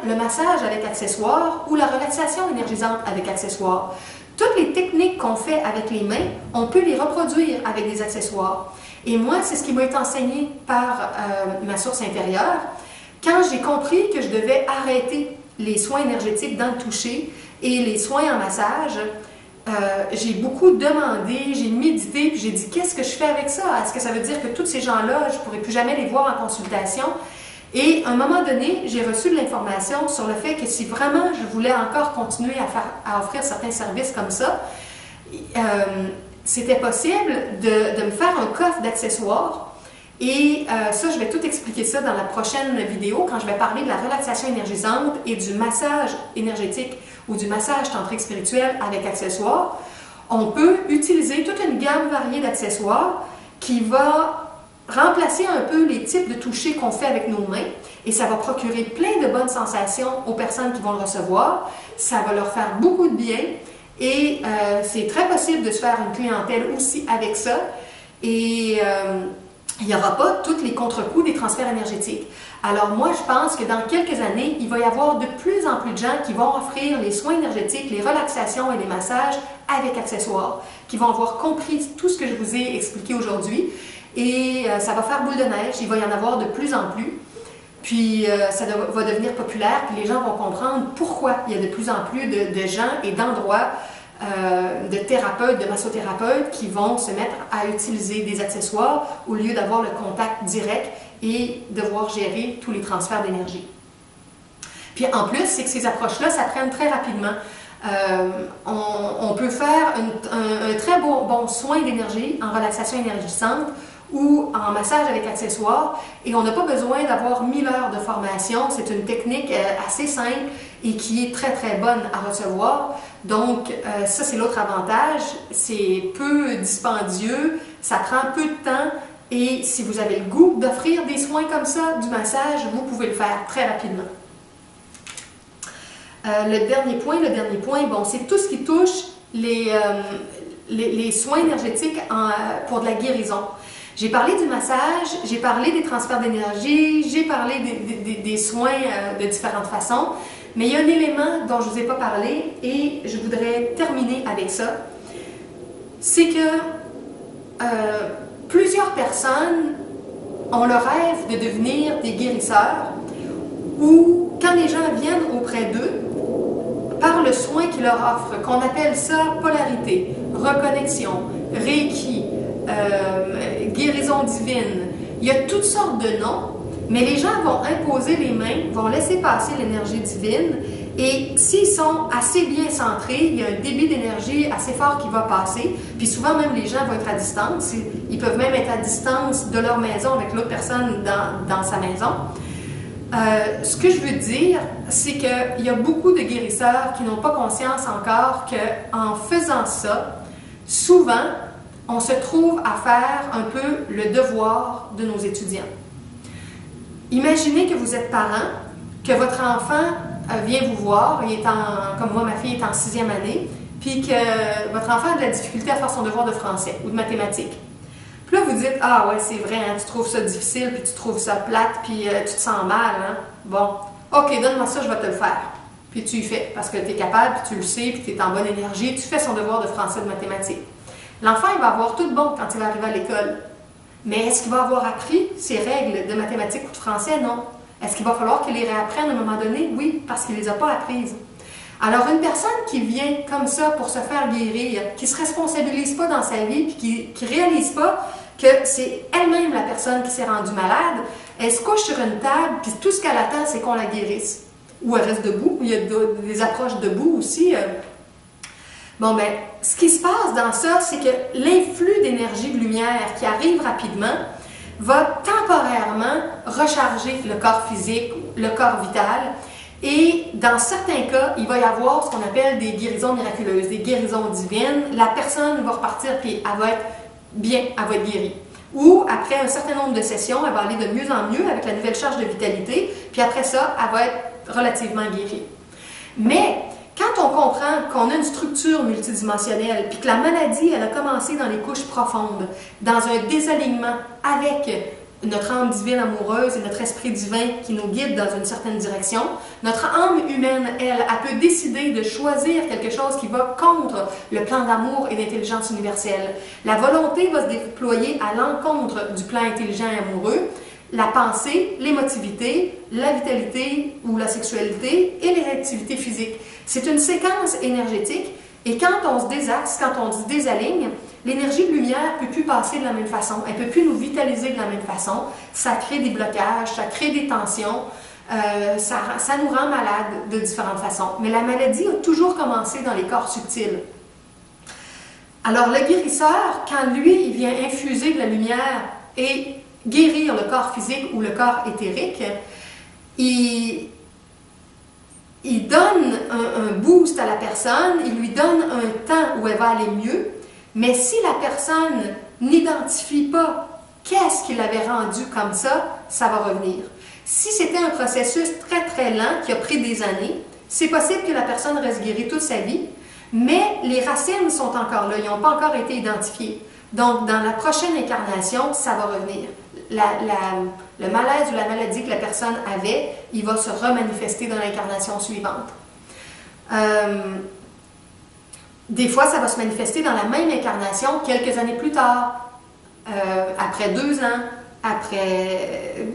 le massage avec accessoires ou la relaxation énergisante avec accessoires. Toutes les techniques qu'on fait avec les mains, on peut les reproduire avec des accessoires. Et moi, c'est ce qui m'a été enseigné par ma source intérieure. Quand j'ai compris que je devais arrêter les soins énergétiques dans le toucher et les soins en massage, j'ai beaucoup demandé, j'ai médité, puis j'ai dit qu'est-ce que je fais avec ça? Est-ce que ça veut dire que tous ces gens-là, je ne pourrai plus jamais les voir en consultation? Et à un moment donné, j'ai reçu de l'information sur le fait que si vraiment je voulais encore continuer à offrir certains services comme ça, c'était possible de me faire un coffre d'accessoires. Et ça, je vais tout expliquer ça dans la prochaine vidéo quand je vais parler de la relaxation énergisante et du massage énergétique ou du massage tantrique spirituel avec accessoires. On peut utiliser toute une gamme variée d'accessoires qui va remplacer un peu les types de toucher qu'on fait avec nos mains et ça va procurer plein de bonnes sensations aux personnes qui vont le recevoir. Ça va leur faire beaucoup de bien et c'est très possible de se faire une clientèle aussi avec ça. Et il n'y aura pas tous les contre-coups des transferts énergétiques. Alors moi, je pense que dans quelques années, il va y avoir de plus en plus de gens qui vont offrir les soins énergétiques, les relaxations et les massages avec accessoires, qui vont avoir compris tout ce que je vous ai expliqué aujourd'hui. Et ça va faire boule de neige, il va y en avoir de plus en plus. Puis ça va devenir populaire, puis les gens vont comprendre pourquoi il y a de plus en plus de gens et d'endroits de thérapeutes, de massothérapeutes qui vont se mettre à utiliser des accessoires au lieu d'avoir le contact direct et devoir gérer tous les transferts d'énergie. Puis en plus, c'est que ces approches-là s'apprennent très rapidement. On peut faire un très bon soin d'énergie en relaxation énergisante ou en massage avec accessoires et on n'a pas besoin d'avoir 1000 heures de formation. C'est une technique assez simple et qui est très très bonne à recevoir. Donc ça c'est l'autre avantage, c'est peu dispendieux, ça prend peu de temps et si vous avez le goût d'offrir des soins comme ça, du massage, vous pouvez le faire très rapidement. Le dernier point, bon, c'est tout ce qui touche les soins énergétiques pour de la guérison. J'ai parlé du massage, j'ai parlé des transferts d'énergie, j'ai parlé des soins de différentes façons, mais il y a un élément dont je ne vous ai pas parlé et je voudrais terminer avec ça. C'est que plusieurs personnes ont le rêve de devenir des guérisseurs ou quand les gens viennent auprès d'eux, par le soin qu'ils leur offrent, qu'on appelle ça polarité, reconnexion, reiki, guérison divine. Il y a toutes sortes de noms, mais les gens vont imposer les mains, vont laisser passer l'énergie divine et s'ils sont assez bien centrés, il y a un débit d'énergie assez fort qui va passer. Puis souvent même les gens vont être à distance, ils peuvent même être à distance de leur maison avec l'autre personne dans sa maison. Ce que je veux dire, c'est qu'il y a beaucoup de guérisseurs qui n'ont pas conscience encore qu'en faisant ça, souvent, on se trouve à faire un peu le devoir de nos étudiants. Imaginez que vous êtes parent, que votre enfant vient vous voir, comme moi, ma fille est en 6e année, puis que votre enfant a de la difficulté à faire son devoir de français ou de mathématiques. Puis là, vous dites, ah ouais, c'est vrai, hein, tu trouves ça difficile, puis tu trouves ça plate, puis tu te sens mal, hein? Bon, ok, donne-moi ça, je vais te le faire. Puis tu y fais, parce que tu es capable, puis tu le sais, puis tu es en bonne énergie, tu fais son devoir de français, de mathématiques. L'enfant, il va avoir tout bon quand il va arriver à l'école. Mais est-ce qu'il va avoir appris ses règles de mathématiques ou de français? Non. Est-ce qu'il va falloir qu'il les réapprenne à un moment donné? Oui, parce qu'il ne les a pas apprises. Alors, une personne qui vient comme ça pour se faire guérir, qui ne se responsabilise pas dans sa vie, puis qui ne réalise pas que c'est elle-même la personne qui s'est rendue malade, elle se couche sur une table, puis tout ce qu'elle attend, c'est qu'on la guérisse. Ou elle reste debout. Il y a des approches debout aussi. Bon, ben, ce qui se passe dans ça, c'est que l'influx d'énergie de lumière qui arrive rapidement va temporairement recharger le corps physique, le corps vital, et dans certains cas, il va y avoir ce qu'on appelle des guérisons miraculeuses, des guérisons divines. La personne va repartir puis elle va être bien, elle va être guérie. Ou après un certain nombre de sessions, elle va aller de mieux en mieux avec la nouvelle charge de vitalité, puis après ça, elle va être relativement guérie. Mais quand on comprend qu'on a une structure multidimensionnelle, puis que la maladie, elle a commencé dans les couches profondes, dans un désalignement avec notre âme divine amoureuse et notre esprit divin qui nous guide dans une certaine direction. Notre âme humaine, elle peut décider de choisir quelque chose qui va contre le plan d'amour et d'intelligence universelle. La volonté va se déployer à l'encontre du plan intelligent et amoureux. La pensée, l'émotivité, la vitalité ou la sexualité et les réactivités physiques. C'est une séquence énergétique et quand on se désaxe, quand on se désaligne, l'énergie de lumière ne peut plus passer de la même façon, elle ne peut plus nous vitaliser de la même façon. Ça crée des blocages, ça crée des tensions, ça nous rend malades de différentes façons. Mais la maladie a toujours commencé dans les corps subtils. Alors le guérisseur, quand lui, il vient infuser de la lumière et guérir le corps physique ou le corps éthérique, il donne un boost à la personne, il lui donne un temps où elle va aller mieux, mais si la personne n'identifie pas qu'est-ce qui l'avait rendu comme ça va revenir. Si c'était un processus très très lent qui a pris des années, c'est possible que la personne reste guérie toute sa vie, mais les racines sont encore là, ils n'ont pas encore été identifiées. Donc, dans la prochaine incarnation, ça va revenir. Le malaise ou la maladie que la personne avait, il va se remanifester dans l'incarnation suivante. Des fois, ça va se manifester dans la même incarnation quelques années plus tard, après 2 ans.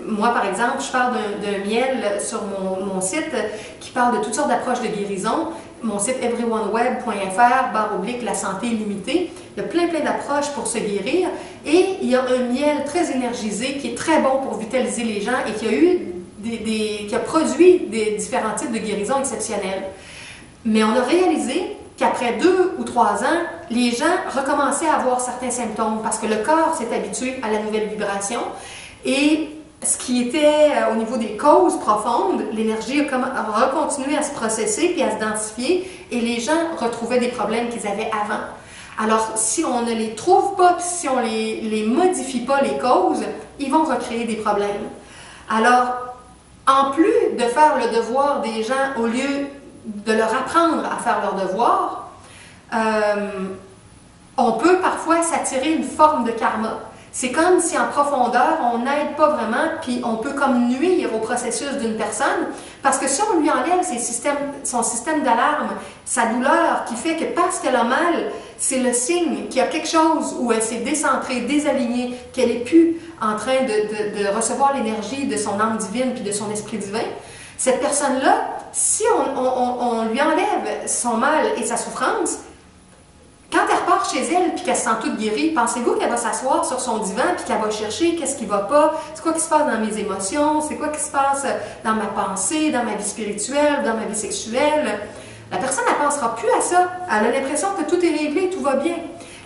Moi, par exemple, je parle d'un miel sur mon site qui parle de toutes sortes d'approches de guérison. Mon site everyoneWeb.fr/la santé limitée. Il y a plein d'approches pour se guérir. Et il y a un miel très énergisé qui est très bon pour vitaliser les gens et qui a produit des différents types de guérisons exceptionnelles. Mais on a réalisé qu'après 2 ou 3 ans, les gens recommençaient à avoir certains symptômes parce que le corps s'est habitué à la nouvelle vibration et ce qui était au niveau des causes profondes, l'énergie a recontinué à se processer puis à s'identifier et les gens retrouvaient des problèmes qu'ils avaient avant. Alors, si on ne les trouve pas, puis si on les modifie pas, les causes, ils vont recréer des problèmes. Alors, en plus de faire le devoir des gens au lieu de leur apprendre à faire leur devoir, on peut parfois s'attirer une forme de karma. C'est comme si en profondeur, on n'aide pas vraiment, puis on peut comme nuire au processus d'une personne, parce que si on lui enlève son système d'alarme, sa douleur, qui fait que parce qu'elle a mal, c'est le signe qu'il y a quelque chose où elle s'est décentrée, désalignée, qu'elle n'est plus en train de recevoir l'énergie de son âme divine puis de son esprit divin, cette personne-là, si on lui enlève son mal et sa souffrance, quand elle repart chez elle puis qu'elle se sent toute guérie, pensez-vous qu'elle va s'asseoir sur son divan puis qu'elle va chercher qu'est-ce qui ne va pas, c'est quoi qui se passe dans mes émotions, c'est quoi qui se passe dans ma pensée, dans ma vie spirituelle, dans ma vie sexuelle? La personne, elle ne pensera plus à ça. Elle a l'impression que tout est réglé, tout va bien.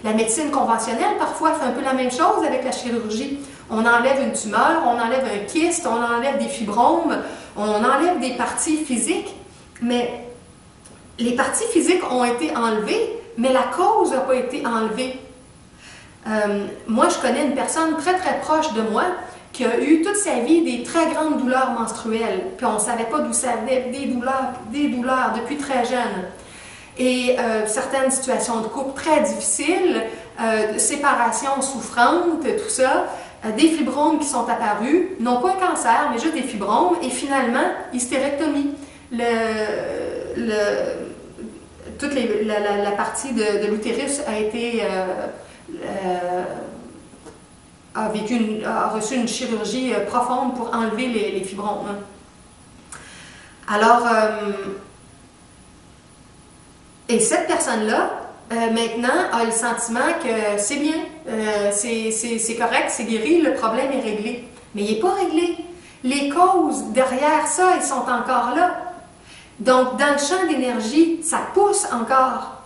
La médecine conventionnelle, parfois, fait un peu la même chose avec la chirurgie. On enlève une tumeur, on enlève un kyste, on enlève des fibromes, on enlève des parties physiques, mais les parties physiques ont été enlevées, mais la cause n'a pas été enlevée. Moi, je connais une personne très très proche de moi qui a eu toute sa vie des très grandes douleurs menstruelles, puis on ne savait pas d'où ça venait, des douleurs depuis très jeune. Et certaines situations de couple très difficiles, de séparation souffrante, tout ça, des fibromes qui sont apparus, non pas un cancer, mais juste des fibromes, et finalement, hystérectomie. Toute la partie de l'utérus a été a reçu une chirurgie profonde pour enlever les fibromes. Alors, et cette personne-là, maintenant, a le sentiment que c'est bien, c'est correct, c'est guéri, le problème est réglé. Mais il n'est pas réglé. Les causes derrière ça, elles sont encore là. Donc, dans le champ d'énergie, ça pousse encore.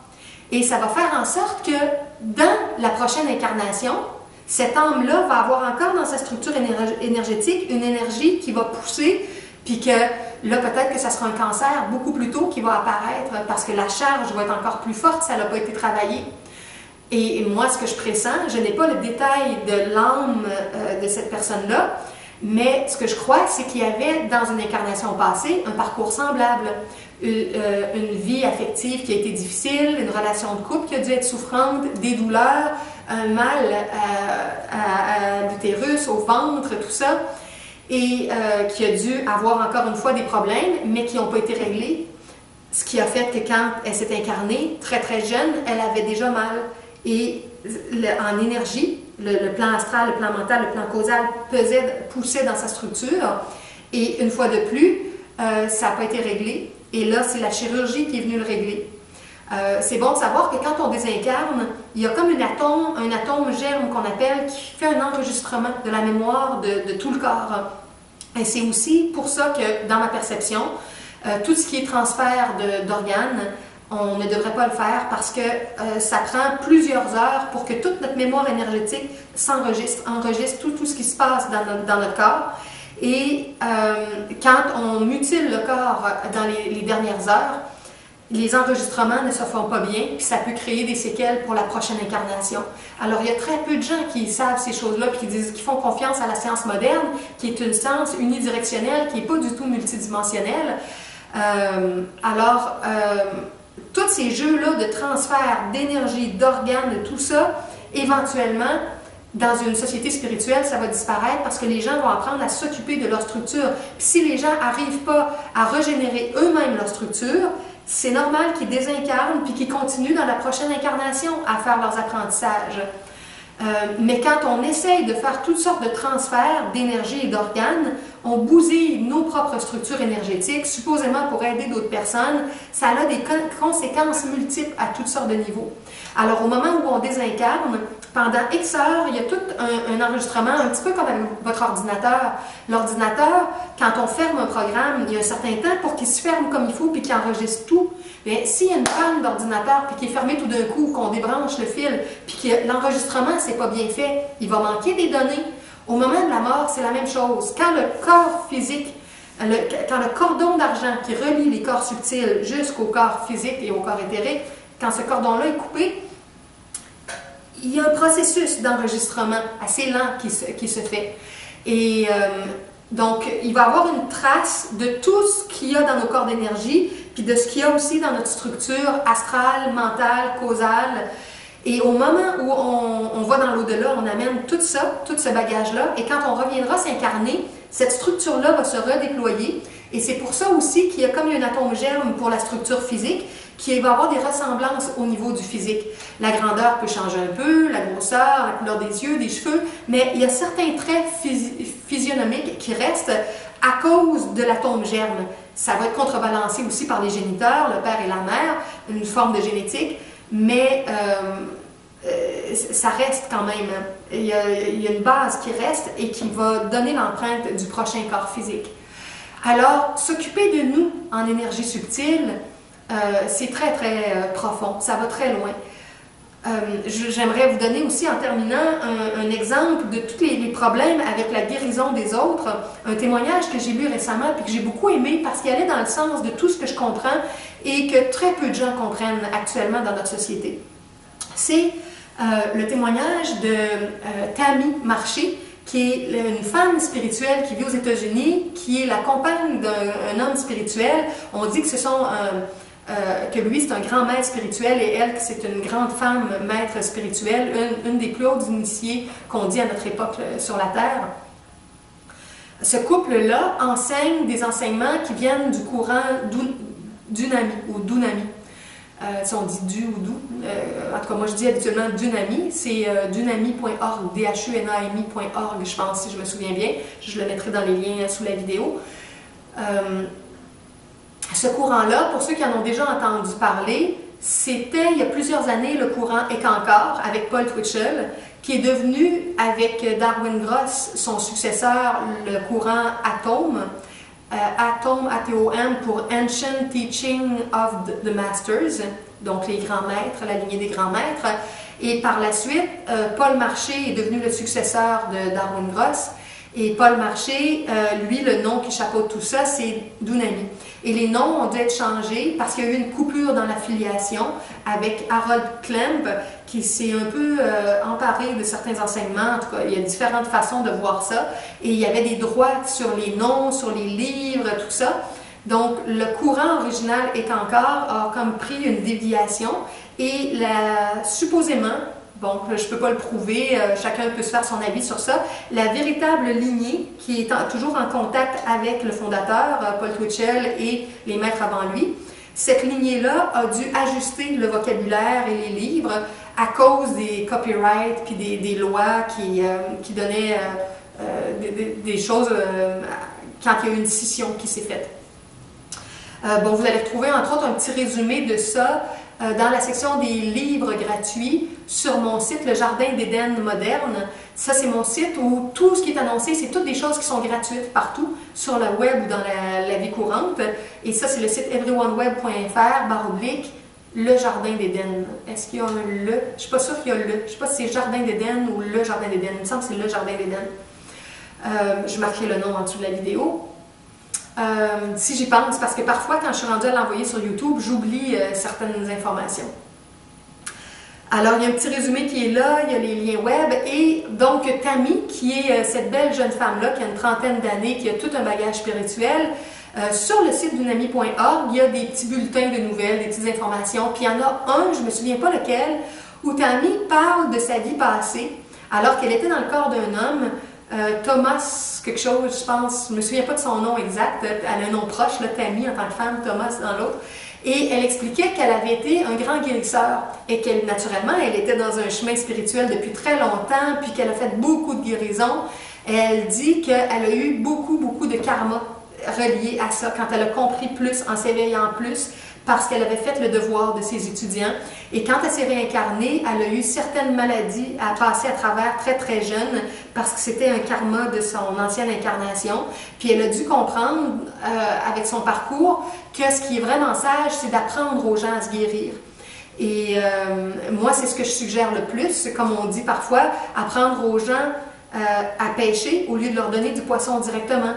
Et ça va faire en sorte que dans la prochaine incarnation, cette âme-là va avoir encore dans sa structure énergétique une énergie qui va pousser, puis que là, peut-être que ça sera un cancer beaucoup plus tôt qui va apparaître parce que la charge va être encore plus forte si elle n'a pas été travaillée. Et moi, ce que je pressens, je n'ai pas le détail de l'âme de cette personne-là, mais ce que je crois, c'est qu'il y avait dans une incarnation passée un parcours semblable, une vie affective qui a été difficile, une relation de couple qui a dû être souffrante, des douleurs, un mal à l'utérus, au ventre, tout ça, et qui a dû avoir encore une fois des problèmes, mais qui n'ont pas été réglés. Ce qui a fait que quand elle s'est incarnée, très très jeune, elle avait déjà mal. Et en énergie, le plan astral, le plan mental, le plan causal poussait dans sa structure. Et une fois de plus, ça n'a pas été réglé. Et là, c'est la chirurgie qui est venue le régler. C'est bon de savoir que quand on désincarne, il y a comme un atome germe qu'on appelle qui fait un enregistrement de la mémoire de tout le corps. Et c'est aussi pour ça que, dans ma perception, tout ce qui est transfert d'organes, on ne devrait pas le faire parce que ça prend plusieurs heures pour que toute notre mémoire énergétique enregistre tout ce qui se passe dans notre corps. Et quand on mutile le corps dans les dernières heures, les enregistrements ne se font pas bien, puis ça peut créer des séquelles pour la prochaine incarnation. Alors, il y a très peu de gens qui savent ces choses-là, puis qui font confiance à la science moderne, qui est une science unidirectionnelle, qui n'est pas du tout multidimensionnelle. Tous ces jeux-là de transfert d'énergie, d'organes, de tout ça, éventuellement, dans une société spirituelle, ça va disparaître parce que les gens vont apprendre à s'occuper de leur structure. Puis si les gens n'arrivent pas à régénérer eux-mêmes leur structure, c'est normal qu'ils désincarnent puis qu'ils continuent dans la prochaine incarnation à faire leurs apprentissages. Mais quand on essaye de faire toutes sortes de transferts d'énergie et d'organes, on bousille nos propres structures énergétiques, supposément pour aider d'autres personnes. Ça a des conséquences multiples à toutes sortes de niveaux. Alors, au moment où on désincarne, pendant X heures, il y a tout un enregistrement, un petit peu comme avec votre ordinateur. L'ordinateur, quand on ferme un programme, il y a un certain temps pour qu'il se ferme comme il faut puis qu'il enregistre tout. Mais s'il y a une panne d'ordinateur puis qu'il est fermé tout d'un coup, qu'on débranche le fil, puis que l'enregistrement c'est pas bien fait, il va manquer des données. Au moment de la mort, c'est la même chose. Quand le corps physique, quand le cordon d'argent qui relie les corps subtils jusqu'au corps physique et au corps éthérique, quand ce cordon-là est coupé, il y a un processus d'enregistrement assez lent qui se fait. Et donc, il va y avoir une trace de tout ce qu'il y a dans nos corps d'énergie, puis de ce qu'il y a aussi dans notre structure astrale, mentale, causale. Et au moment où on va dans l'au-delà, on amène tout ça, tout ce bagage-là, et quand on reviendra s'incarner, cette structure-là va se redéployer. Et c'est pour ça aussi qu'il y a comme un atome germe pour la structure physique, qui va avoir des ressemblances au niveau du physique. La grandeur peut changer un peu, la grosseur, la couleur des yeux, des cheveux, mais il y a certains traits physionomiques qui restent à cause de l'atome germe. Ça va être contrebalancé aussi par les géniteurs, le père et la mère, une forme de génétique, mais ça reste quand même. Il y a une base qui reste et qui va donner l'empreinte du prochain corps physique. Alors, s'occuper de nous en énergie subtile, c'est très très profond, ça va très loin. J'aimerais vous donner aussi en terminant un exemple de tous les problèmes avec la guérison des autres, un témoignage que j'ai lu récemment et que j'ai beaucoup aimé parce qu'il allait dans le sens de tout ce que je comprends et que très peu de gens comprennent actuellement dans notre société. C'est le témoignage de Tammy Marché, qui est une femme spirituelle qui vit aux États-Unis, qui est la compagne d'un homme spirituel. On dit que que lui, c'est un grand maître spirituel et elle, c'est une grande femme maître spirituelle, une des plus hautes initiées qu'on dit à notre époque sur la Terre. Ce couple-là enseigne des enseignements qui viennent du courant Dunami ou Dunami. Si on dit du ou dou, en tout cas moi je dis habituellement Dunami, c'est dunami.org, dhunami.org je pense, si je me souviens bien. Je le mettrai dans les liens sous la vidéo. Ce courant-là, pour ceux qui en ont déjà entendu parler, c'était il y a plusieurs années le courant Ekankar avec Paul Twitchell, qui est devenu avec Darwin Gross, son successeur, le courant Atom. Atom, A-T-O-M, pour Ancient Teaching of the Masters, donc les grands maîtres, la lignée des grands maîtres. Et par la suite, Paul Marché est devenu le successeur de Darwin Gross. Et Paul Marché, lui, le nom qui chapeaute tout ça, c'est Dunami. Et les noms ont dû être changés parce qu'il y a eu une coupure dans l'affiliation avec Harold Klemp, qui s'est un peu emparé de certains enseignements. En tout cas, il y a différentes façons de voir ça. Et il y avait des droits sur les noms, sur les livres, tout ça. Donc, le courant original est encore, a comme pris une déviation. Et supposément, Bon, je ne peux pas le prouver, chacun peut se faire son avis sur ça. La véritable lignée, qui est toujours en contact avec le fondateur, Paul Twitchell, et les maîtres avant lui, cette lignée-là a dû ajuster le vocabulaire et les livres à cause des copyrights puis des lois qui donnaient des choses quand il y a eu une scission qui s'est faite. Bon, vous allez retrouver entre autres un petit résumé de ça dans la section des livres gratuits sur mon site, le Jardin d'Éden moderne. Ça, c'est mon site où tout ce qui est annoncé, c'est toutes des choses qui sont gratuites partout, sur le web ou dans la vie courante. Et ça, c'est le site everyoneWeb.fr// le Jardin d'Éden. Est-ce qu'il y a un le? Je ne suis pas sûre qu'il y a le. Je ne sais pas si c'est Jardin d'Éden ou le Jardin d'Éden. Il me semble que c'est le Jardin d'Éden. Je marquerai le nom en dessous de la vidéo. Si j'y pense, parce que parfois, quand je suis rendue à l'envoyer sur YouTube, j'oublie certaines informations. Alors, il y a un petit résumé qui est là, il y a les liens web, et donc Tammy, qui est cette belle jeune femme-là, qui a une trentaine d'années, qui a tout un bagage spirituel, sur le site dunami.org, il y a des petits bulletins de nouvelles, des petites informations, puis il y en a un, je ne me souviens pas lequel, où Tammy parle de sa vie passée, alors qu'elle était dans le corps d'un homme, Thomas quelque chose, je pense, je ne me souviens pas de son nom exact, elle a un nom proche, là, Tammy en tant que femme, Thomas dans l'autre, et elle expliquait qu'elle avait été un grand guérisseur et qu'elle, naturellement, elle était dans un chemin spirituel depuis très longtemps, puis qu'elle a fait beaucoup de guérisons. Elle dit qu'elle a eu beaucoup de karma relié à ça, quand elle a compris plus, en s'éveillant plus, parce qu'elle avait fait le devoir de ses étudiants. Et quand elle s'est réincarnée, elle a eu certaines maladies à passer à travers très jeune, parce que c'était un karma de son ancienne incarnation. Puis elle a dû comprendre, avec son parcours, que ce qui est vraiment sage, c'est d'apprendre aux gens à se guérir. Et moi, c'est ce que je suggère le plus, comme on dit parfois, apprendre aux gens à pêcher au lieu de leur donner du poisson directement.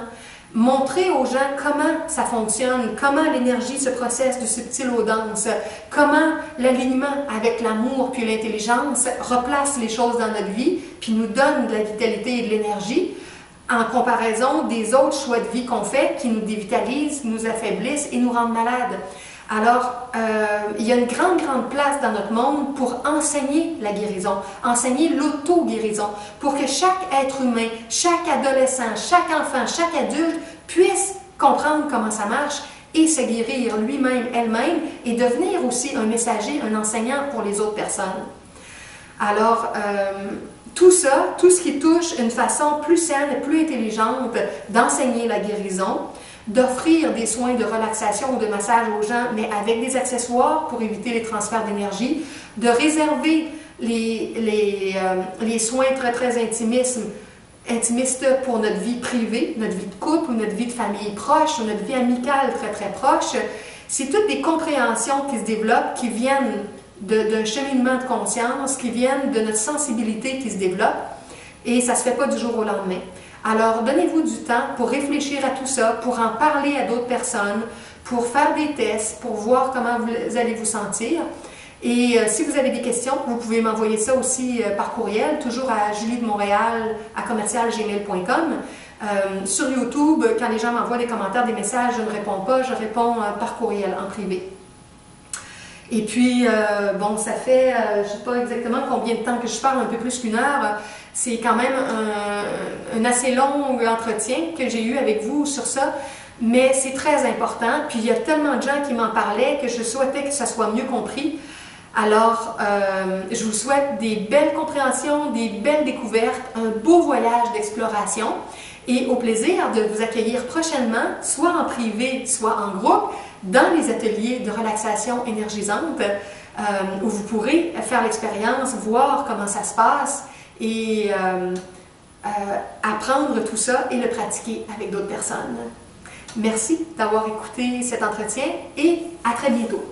Montrer aux gens comment ça fonctionne, comment l'énergie se processe de subtile au dense, comment l'alignement avec l'amour puis l'intelligence replace les choses dans notre vie, puis nous donne de la vitalité et de l'énergie, en comparaison des autres choix de vie qu'on fait qui nous dévitalisent, nous affaiblissent et nous rendent malades. Alors, il y a une grande place dans notre monde pour enseigner la guérison, enseigner l'auto-guérison, pour que chaque être humain, chaque adolescent, chaque enfant, chaque adulte puisse comprendre comment ça marche et se guérir lui-même, elle-même, et devenir aussi un messager, un enseignant pour les autres personnes. Alors, tout ça, tout ce qui touche une façon plus saine et plus intelligente d'enseigner la guérison, d'offrir des soins de relaxation ou de massage aux gens, mais avec des accessoires pour éviter les transferts d'énergie, de réserver les soins très intimistes pour notre vie privée, notre vie de couple ou notre vie de famille proche, ou notre vie amicale très proche. C'est toutes des compréhensions qui se développent, qui viennent d'un cheminement de conscience, qui viennent de notre sensibilité qui se développe, et ça ne se fait pas du jour au lendemain. Alors, donnez-vous du temps pour réfléchir à tout ça, pour en parler à d'autres personnes, pour faire des tests, pour voir comment vous allez vous sentir. Et si vous avez des questions, vous pouvez m'envoyer ça aussi par courriel, toujours à juliedemontréal@gmail.com. Sur YouTube, quand les gens m'envoient des commentaires, des messages, je ne réponds pas, je réponds par courriel, en privé. Et puis, bon, ça fait, je ne sais pas exactement combien de temps que je parle, un peu plus qu'1 heure. C'est quand même un assez long entretien que j'ai eu avec vous sur ça, mais c'est très important. Puis il y a tellement de gens qui m'en parlaient que je souhaitais que ça soit mieux compris. Alors, je vous souhaite des belles compréhensions, des belles découvertes, un beau voyage d'exploration et au plaisir de vous accueillir prochainement, soit en privé, soit en groupe, dans les ateliers de relaxation énergisante où vous pourrez faire l'expérience, voir comment ça se passe et apprendre tout ça et le pratiquer avec d'autres personnes. Merci d'avoir écouté cet entretien et à très bientôt.